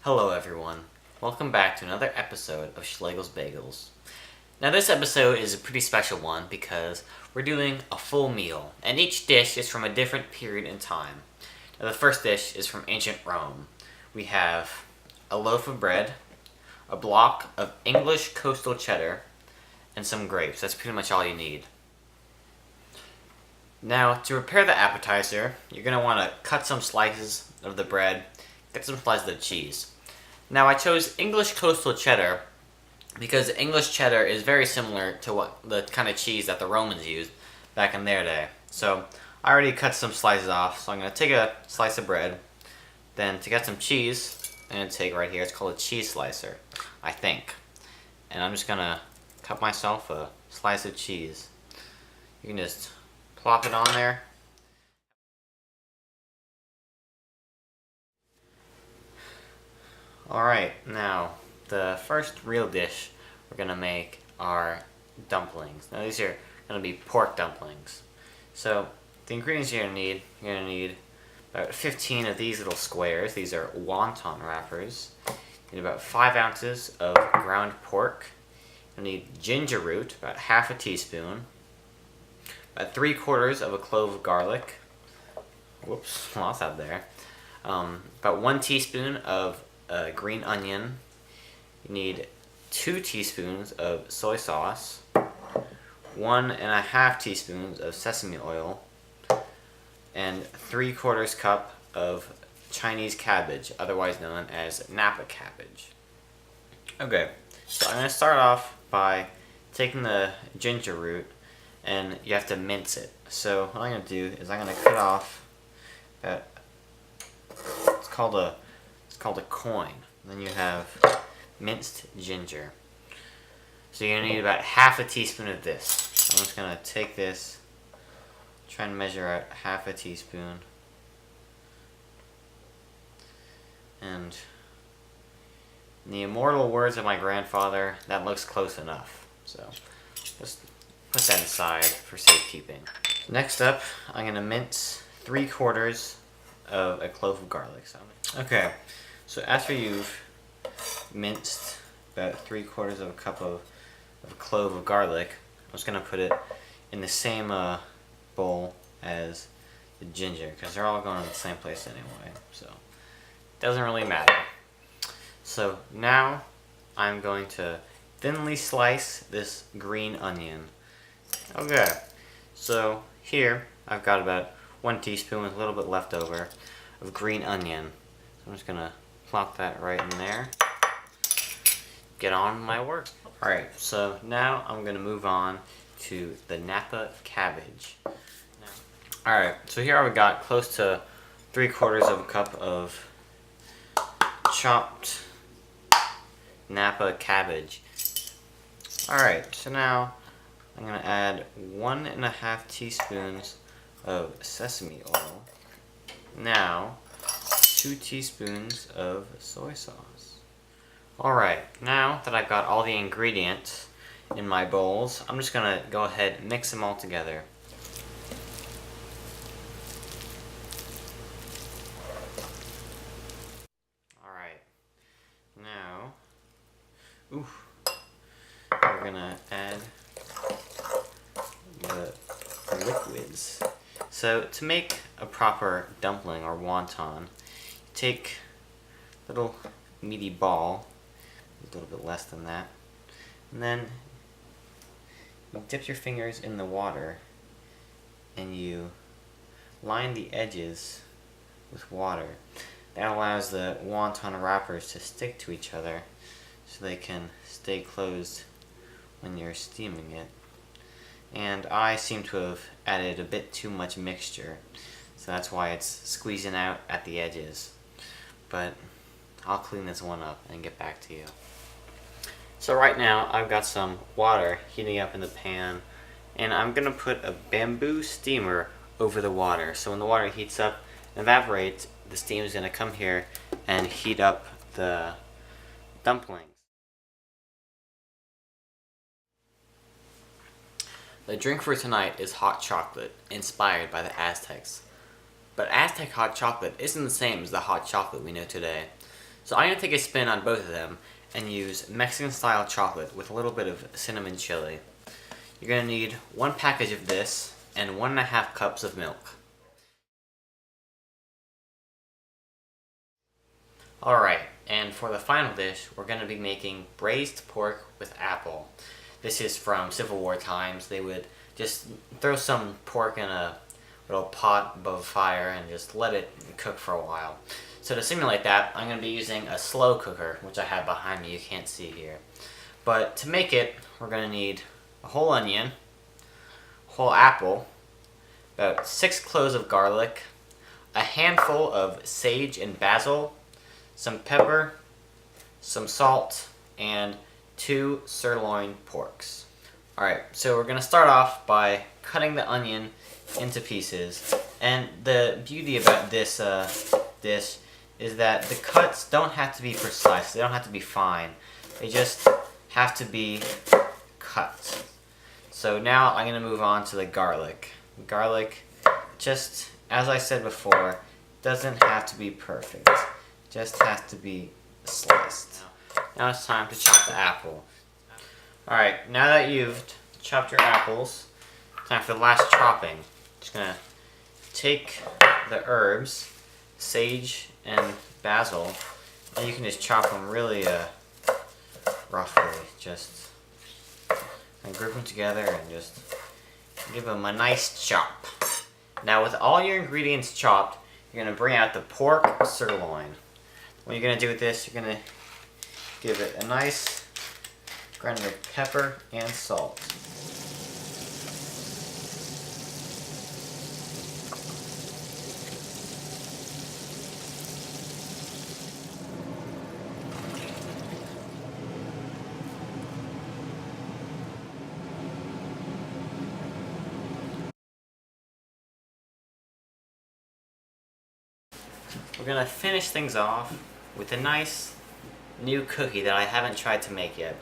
Hello everyone. Welcome back to another episode of Schlegel's Bagels. Now this episode is a pretty special one because we're doing a full meal, and each dish is from a different period in time. Now the first dish is from ancient Rome. We have a loaf of bread, a block of English coastal cheddar, and some grapes. That's pretty much all you need. Now to prepare the appetizer, you're going to want to cut some slices of the bread, get some slices of cheese. Now I chose English coastal cheddar because English cheddar is very similar to what the kind of cheese that the Romans used back in their day. So I already cut some slices off, so I'm going to take a slice of bread. Then to get some cheese, I'm going to take right here, it's called a cheese slicer, I think. And I'm just going to cut myself a slice of cheese. You can just plop it on there. Alright, now the first real dish we're going to make are dumplings. Now these are going to be pork dumplings. So the ingredients you're going to need about 15 of these little squares. These are wonton wrappers. You need about 5 ounces of ground pork. You'll need ginger root, about half a teaspoon. About 3/4 of a clove of garlic. Whoops, lost that there. About 1 teaspoon of green onion. You need 2 teaspoons of soy sauce, 1.5 teaspoons of sesame oil, and 3/4 cup of Chinese cabbage, otherwise known as Napa cabbage. Okay, so I'm going to start off by taking the ginger root, and you have to mince it. So what I'm going to do is I'm going to cut off about, it's called a coin. Then you have minced ginger. So you're going to need about half a teaspoon of this. So I'm just going to take this, try and measure out half a teaspoon. And in the immortal words of my grandfather, that looks close enough. So just put that aside for safekeeping. Next up, I'm going to mince 3/4 of a clove of garlic. Okay, so after you've minced about 3/4 of a cup of a clove of garlic, I'm just going to put it in the same bowl as the ginger, because they're all going to the same place anyway, so it doesn't really matter. So now I'm going to thinly slice this green onion. Okay, so here I've got about 1 teaspoon with a little bit left over of green onion. So I'm just going to plop that right in there. Get on my work. Alright, so now I'm going to move on to the Napa cabbage. Alright, so here I've got close to 3/4 of a cup of chopped Napa cabbage. Alright, so now I'm going to add 1.5 teaspoons of sesame oil. Now 2 teaspoons of soy sauce. Alright, now that I've got all the ingredients in my bowls, I'm just going to go ahead and mix them all together. Alright, now, we're going to add the liquids. So to make a proper dumpling or wonton, you take a little meaty ball, a little bit less than that, and then you dip your fingers in the water and you line the edges with water. That allows the wonton wrappers to stick to each other so they can stay closed when you're steaming it. And I seem to have added a bit too much mixture, so that's why it's squeezing out at the edges. But I'll clean this one up and get back to you. So right now I've got some water heating up in the pan, and I'm going to put a bamboo steamer over the water. So when the water heats up and evaporates, the steam is going to come here and heat up the dumplings. The drink for tonight is hot chocolate, inspired by the Aztecs. But Aztec hot chocolate isn't the same as the hot chocolate we know today. So I'm going to take a spin on both of them and use Mexican style chocolate with a little bit of cinnamon chili. You're going to need 1 package of this and 1.5 cups of milk. Alright, and for the final dish, we're going to be making braised pork with apple. This is from Civil War times. They would just throw some pork in a little pot above fire and just let it cook for a while. So to simulate that, I'm going to be using a slow cooker, which I have behind me, you can't see here. But to make it, we're going to need a whole onion, a whole apple, about 6 cloves of garlic, a handful of sage and basil, some pepper, some salt, and 2 sirloin porks. Alright, so we're going to start off by cutting the onion into pieces. And the beauty about this dish is that the cuts don't have to be precise, they don't have to be fine. They just have to be cut. So now I'm going to move on to the garlic. Garlic, just as I said before, doesn't have to be perfect. Just has to be sliced. Now it's time to chop the apple. Alright, now that you've chopped your apples, time for the last chopping. Just gonna take the herbs, sage and basil, and you can just chop them really roughly. Just group them together and just give them a nice chop. Now with all your ingredients chopped, you're gonna bring out the pork sirloin. What you're going to do with this, you're going to give it a nice grind of pepper and salt. We're going to finish things off with a nice new cookie that I haven't tried to make yet.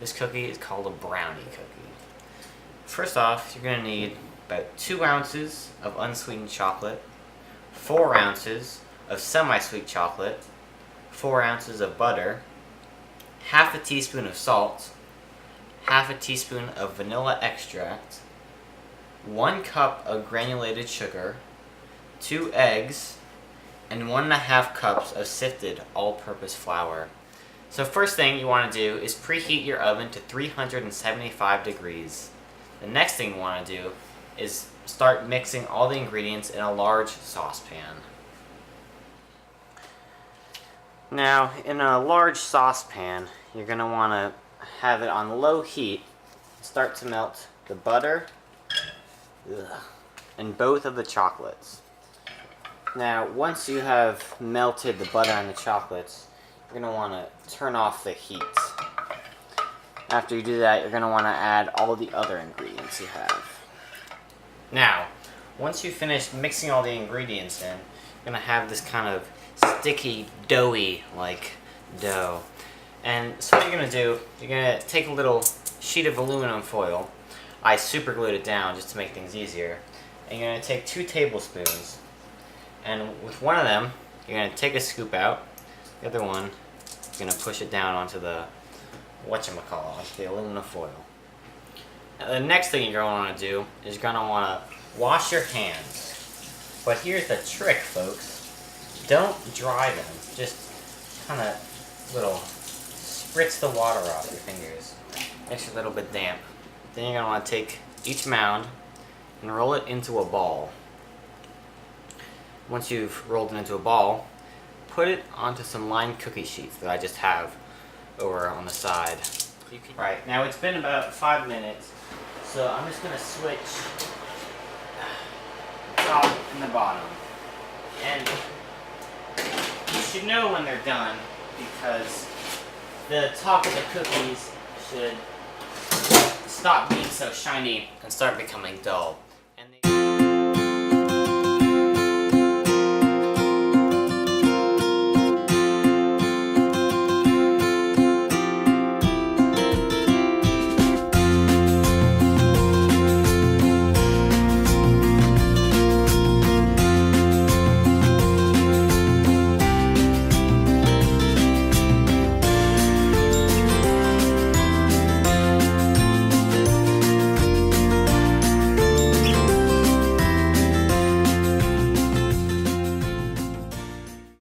This cookie is called a brownie cookie. First off, you're going to need about 2 ounces of unsweetened chocolate, 4 ounces of semi-sweet chocolate, 4 ounces of butter, half a teaspoon of salt, half a teaspoon of vanilla extract, 1 cup of granulated sugar, 2 eggs, and 1.5 cups of sifted all-purpose flour. So first thing you want to do is preheat your oven to 375 degrees. The next thing you want to do is start mixing all the ingredients in a large saucepan. Now, in a large saucepan, you're going to want to have it on low heat. Start to melt the butter and both of the chocolates. Now, once you have melted the butter and the chocolates, you're going to want to turn off the heat. After you do that, you're going to want to add all the other ingredients you have. Now, once you finish mixing all the ingredients in, you're going to have this kind of sticky, doughy-like dough. And so what you're going to do, you're going to take a little sheet of aluminum foil. I super glued it down just to make things easier. And you're going to take 2 tablespoons. And with one of them, you're going to take a scoop out. The other one, you're going to push it down onto the, whatchamacallit, onto the aluminum foil. Now, the next thing you're going to want to do is you're going to want to wash your hands. But here's the trick, folks. Don't dry them. Just kind of little spritz the water off your fingers. Makes it a little bit damp. Then you're going to want to take each mound and roll it into a ball. Once you've rolled it into a ball, put it onto some lined cookie sheets that I just have over on the side. Right, now it's been about 5 minutes, so I'm just going to switch the top and the bottom. And you should know when they're done because the top of the cookies should stop being so shiny and start becoming dull.